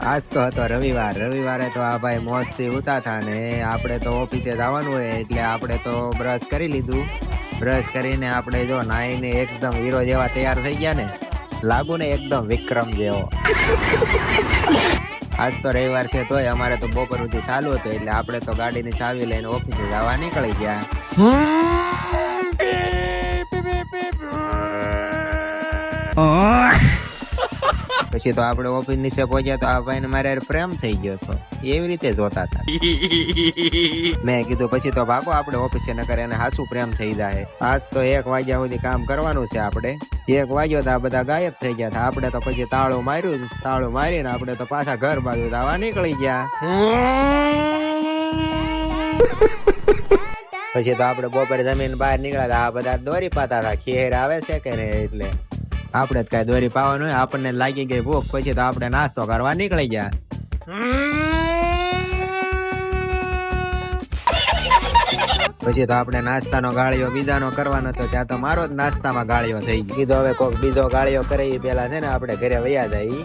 આજ તો હતો રવિવાર. રવિવારે તો આ ભાઈ મોજથી ઉતાતા ને આપણે તો ઓફિસે જવાનું હોય એટલે આપણે તો બ્રશ કરી લીધું. બ્રશ કરીને આપણે જો નાઈને એકદમ હીરો જેવા તૈયાર થઈ ગયા ને, લાગુ ને એકદમ વિક્રમ જેવો. આજ તો રવિવાર છે તોય અમારે તો બપોર સુધી ચાલુ હતું એટલે આપણે તો ગાડીની ચાવી લઈને ઓફિસે જવા નીકળી ગયા. પછી તો આપણે ઓફિસ નીચે પહોંચ્યા તો આ ભાઈને મારે પ્રેમ થઈ ગયો હતો. એવી રીતે જોતા હતા. મેં કીધું પછી તો ભાગો આપણે ઓફિસે ન કરે અને હાસુ પ્રેમ થઈ જાય. આજ તો 1 વાગ્યા સુધી કામ કરવાનું છે આપણે. 1 વાગ્યો તો આ બધા ગાયબ થઈ ગયા હતા. આપણે તો પછી તાળું માર્યું. તાળું મારીને આપણે તો પાછા ઘર બાજુ દાવા નીકળી ગયા. પછી તો આપણે બપોરે જમીન બહાર નીકળ્યા. આ બધા દોરી પાતા હતા ખેર આવે છે કે નહીં એટલે. આપણે કઈ દોરી પાવાનું હોય, આપણને લાગી ગઈ ભૂખ. પછી તો આપણે નાસ્તો કરવા નીકળી ગયા. પછી તો આપણે નાસ્તાનો ગાળિયો બીજાનો કરવાનો હતો. ત્યાં તો મારો જ નાસ્તામાં ગાળિયો થઈ ગયો. કીધું હવે કોઈક બીજો ગાળિયો કરે એ પેલા છે ને આપણે ઘરે વયા જાય.